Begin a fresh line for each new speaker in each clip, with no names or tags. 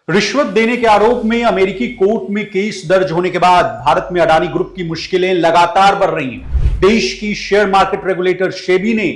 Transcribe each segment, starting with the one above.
रिश्वत देने के आरोप में अमेरिकी कोर्ट में केस दर्ज होने के बाद भारत में अडानी ग्रुप की मुश्किलें लगातार बढ़ रही हैं। देश की शेयर मार्केट रेगुलेटर सेबी ने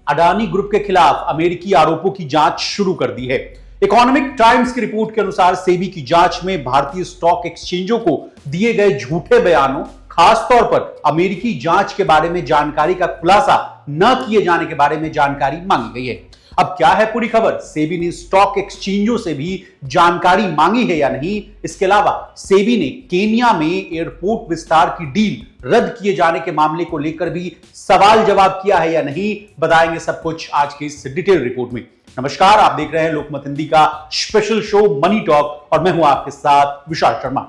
अडानी ग्रुप के खिलाफ अमेरिकी आरोपों की जांच शुरू कर दी है। इकोनॉमिक टाइम्स की रिपोर्ट के अनुसार सेबी की जांच में भारतीय स्टॉक एक्सचेंजों को दिए गए झूठे बयानों, खासतौर पर अमेरिकी जांच के बारे में जानकारी का खुलासा न किए जाने के बारे में जानकारी मांगी गई है। अब क्या है पूरी खबर? सेबी ने स्टॉक एक्सचेंजों से भी जानकारी मांगी है या नहीं? इसके अलावा सेबी ने केन्या में एयरपोर्ट विस्तार की डील रद्द किए जाने के मामले को लेकर भी सवाल जवाब किया है या नहीं? बताएंगे सब कुछ आज की इस डिटेल रिपोर्ट में। नमस्कार, आप देख रहे हैं लोकमत हिंदी का स्पेशल शो मनी टॉक और मैं हूं आपके साथ विशाल शर्मा।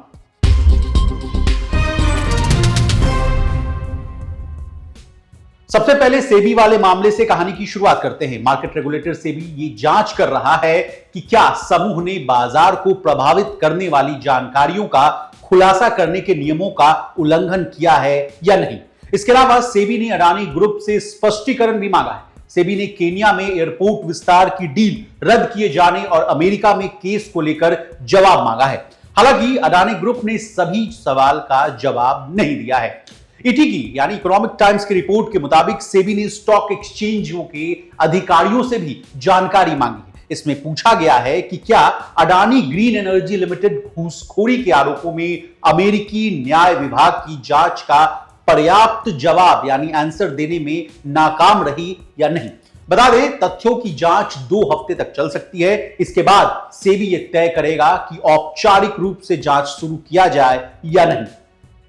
सबसे पहले सेबी वाले मामले से कहानी की शुरुआत करते हैं। मार्केट रेगुलेटर सेबी ये जांच कर रहा है कि क्या समूह ने बाजार को प्रभावित करने वाली जानकारियों का खुलासा करने के नियमों का उल्लंघन किया है या नहीं। इसके अलावा सेबी ने अडानी ग्रुप से स्पष्टीकरण भी मांगा है। सेबी ने केन्या में एयरपोर्ट विस्तार की डील रद्द किए जाने और अमेरिका में केस को लेकर जवाब मांगा है। हालांकि अडानी ग्रुप ने सभी सवाल का जवाब नहीं दिया है। इटी की यानी इकोनॉमिक टाइम्स की रिपोर्ट के मुताबिक सेबी ने स्टॉक एक्सचेंजों के अधिकारियों से भी जानकारी मांगी है। इसमें पूछा गया है कि क्या अडानी ग्रीन एनर्जी लिमिटेड घूसखोरी के आरोपों में अमेरिकी न्याय विभाग की जांच का पर्याप्त जवाब यानी आंसर देने में नाकाम रही या नहीं। बता दें, तथ्यों की जांच 2 हफ्ते तक चल सकती है। इसके बाद सेबी यह तय करेगा कि औपचारिक रूप से जांच शुरू किया जाए या नहीं।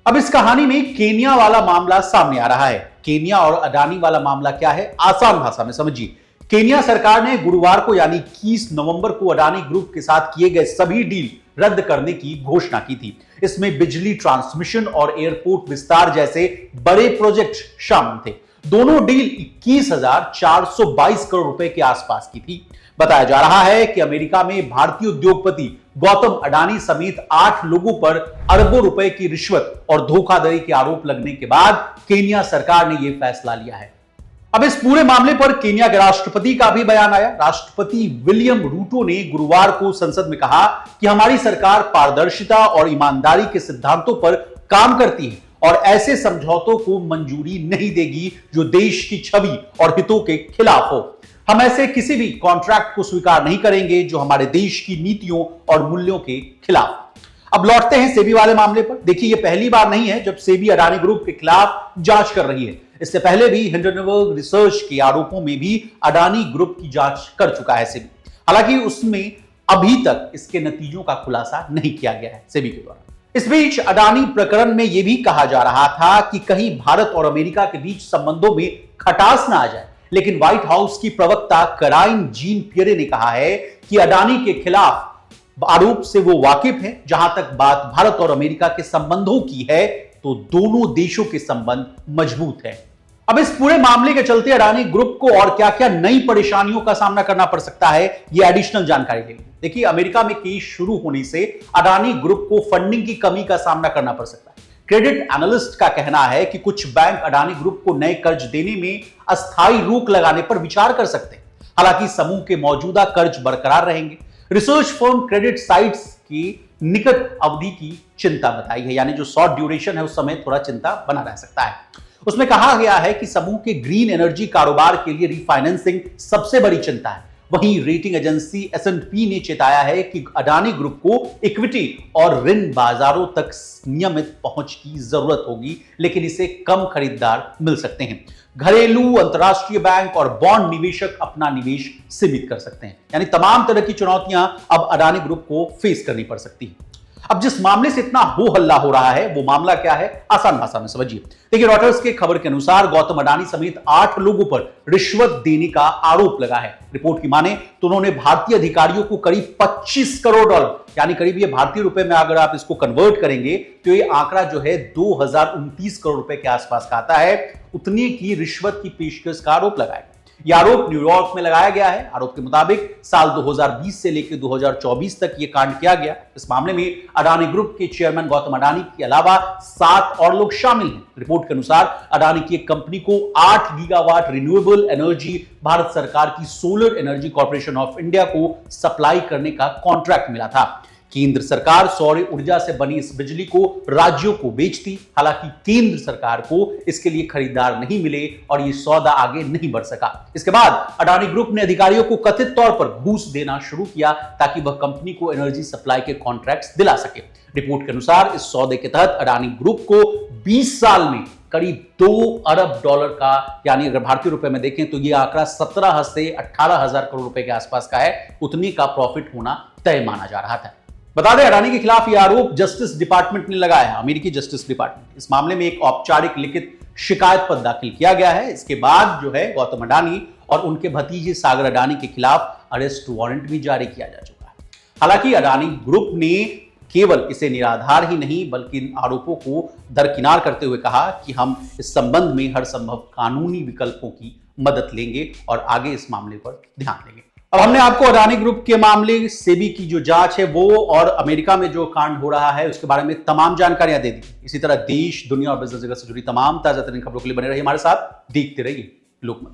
अब इस कहानी में केन्या वाला मामला सामने आ रहा है। केन्या और अडानी वाला मामला क्या है, आसान भाषा में समझिए। केन्या सरकार ने गुरुवार को यानी 21 नवंबर को अडानी ग्रुप के साथ किए गए सभी डील रद्द करने की घोषणा की थी। इसमें बिजली ट्रांसमिशन और एयरपोर्ट विस्तार जैसे बड़े प्रोजेक्ट शामिल थे। दोनों डील 21,422 करोड़ रुपए के आसपास की थी। बताया जा रहा है कि अमेरिका में भारतीय उद्योगपति गौतम अडानी समेत 8 लोगों पर अरबों रुपए की रिश्वत और धोखाधड़ी के आरोप लगने के बाद केन्या सरकार ने यह फैसला लिया है। अब इस पूरे मामले पर केन्या के राष्ट्रपति का भी बयान आया। राष्ट्रपति विलियम रूटो ने गुरुवार को संसद में कहा कि हमारी सरकार पारदर्शिता और ईमानदारी के सिद्धांतों पर काम करती है और ऐसे समझौतों को मंजूरी नहीं देगी जो देश की छवि और हितों के खिलाफ हो। हम ऐसे किसी भी कॉन्ट्रैक्ट को स्वीकार नहीं करेंगे जो हमारे देश की नीतियों और मूल्यों के खिलाफ। अब लौटते हैं सेबी वाले मामले पर। देखिए, यह पहली बार नहीं है जब सेबी अडानी ग्रुप के खिलाफ जांच कर रही है। इससे पहले भी हिंडनबर्ग रिसर्च के आरोपों में भी अडानी ग्रुप की जांच कर चुका है सेबी। हालांकि उसमें अभी तक इसके नतीजों का खुलासा नहीं किया गया है सेबी के द्वारा। इस बीच अडानी प्रकरण में यह भी कहा जा रहा था कि कहीं भारत और अमेरिका के बीच संबंधों में खटास ना आ जाए, लेकिन व्हाइट हाउस की प्रवक्ता कराइन जीन पियरे ने कहा है कि अडानी के खिलाफ आरोप से वो वाकिफ है। जहां तक बात भारत और अमेरिका के संबंधों की है तो दोनों देशों के संबंध मजबूत हैं। अब इस पूरे मामले के चलते अडानी ग्रुप को और क्या-क्या नई परेशानियों का सामना करना पड़ सकता है, ये एडिशनल जानकारी लेंगे। देखिए, अमेरिका में केस शुरू होने से अडानी ग्रुप को फंडिंग की कमी का सामना करना पड़ सकता है। क्रेडिट एनालिस्ट का कहना है कि कुछ बैंक अडानी ग्रुप को नए कर्ज देने में अस्थायी रोक लगाने पर विचार कर सकते हैं। हालांकि समूह के मौजूदा कर्ज बरकरार रहेंगे। रिसर्च फर्म क्रेडिट साइट्स की निकट अवधि की चिंता बताई है, यानी जो शॉर्ट ड्यूरेशन है उस समय थोड़ा चिंता बना रह सकता है। उसमें कहा गया है कि समूह के ग्रीन एनर्जी कारोबार के लिए रीफाइनेंसिंग सबसे बड़ी चिंता है। वहीं रेटिंग एजेंसी S&P ने चेताया है कि अडानी ग्रुप को इक्विटी और ऋण बाजारों तक नियमित पहुंच की जरूरत होगी, लेकिन इसे कम खरीदार मिल सकते हैं। घरेलू, अंतरराष्ट्रीय बैंक और बॉन्ड निवेशक अपना निवेश सीमित कर सकते हैं। यानी तमाम तरह की चुनौतियां अब अडानी ग्रुप को फेस करनी पड़ सकती है। अब जिस मामले से इतना हो हल्ला हो रहा है वो मामला क्या है, आसान भाषा में समझिए। देखिए, रॉयटर्स के खबर के अनुसार गौतम अडानी समेत 8 लोगों पर रिश्वत देने का आरोप लगा है। रिपोर्ट की माने तो उन्होंने भारतीय अधिकारियों को करीब 25 करोड़ डॉलर, यानी करीब ये भारतीय रुपए में अगर आप इसको कन्वर्ट करेंगे तो ये आंकड़ा जो है 2029 करोड़ रुपए के आसपास का आता है, उतनी की रिश्वत की पेशकश का आरोप लगाया। यह आरोप न्यूयॉर्क में लगाया गया है। आरोप के मुताबिक साल 2020 से लेकर 2024 तक यह कांड किया गया। इस मामले में अडानी ग्रुप के चेयरमैन गौतम अडानी के अलावा 7 और लोग शामिल हैं। रिपोर्ट के अनुसार अडानी की एक कंपनी को 8 गीगावाट रिन्यूएबल एनर्जी भारत सरकार की solar energy corporation of India को सप्लाई करने का कॉन्ट्रैक्ट मिला था। केंद्र सरकार सौर ऊर्जा से बनी इस बिजली को राज्यों को बेचती। हालांकि केंद्र सरकार को इसके लिए खरीदार नहीं मिले और यह सौदा आगे नहीं बढ़ सका। इसके बाद अडानी ग्रुप ने अधिकारियों को कथित तौर पर घूस देना शुरू किया ताकि वह कंपनी को एनर्जी सप्लाई के कॉन्ट्रैक्ट्स दिला सके। रिपोर्ट के अनुसार इस सौदे के तहत अडानी ग्रुप को 20 साल में करीब 2 अरब डॉलर का, यानी अगर भारतीय रुपए में देखें तो यह आंकड़ा 17 से 18,000 करोड़ रुपए के आसपास का है, उतनी का प्रॉफिट होना तय माना जा रहा था। बता दें, अडानी के खिलाफ यह आरोप जस्टिस डिपार्टमेंट ने लगाया है, अमेरिकी जस्टिस डिपार्टमेंट। इस मामले में एक औपचारिक लिखित शिकायत पत्र दाखिल किया गया है। इसके बाद जो है गौतम अडानी और उनके भतीजे सागर अडानी के खिलाफ अरेस्ट वारंट भी जारी किया जा चुका है। हालांकि अडानी ग्रुप ने केवल इसे निराधार ही नहीं बल्कि इन आरोपों को दरकिनार करते हुए कहा कि हम इस संबंध में हर संभव कानूनी विकल्पों की मदद लेंगे और आगे इस मामले पर ध्यान देंगे। अब हमने आपको अडानी ग्रुप के मामले, सेबी की जो जांच है वो और अमेरिका में जो कांड हो रहा है उसके बारे में तमाम जानकारियां दे दी। इसी तरह देश, दुनिया और बिजनेस जगत से जुड़ी तमाम ताजा तरीन खबरों के लिए बने रहिए हमारे साथ, देखते रहिए लोकमत।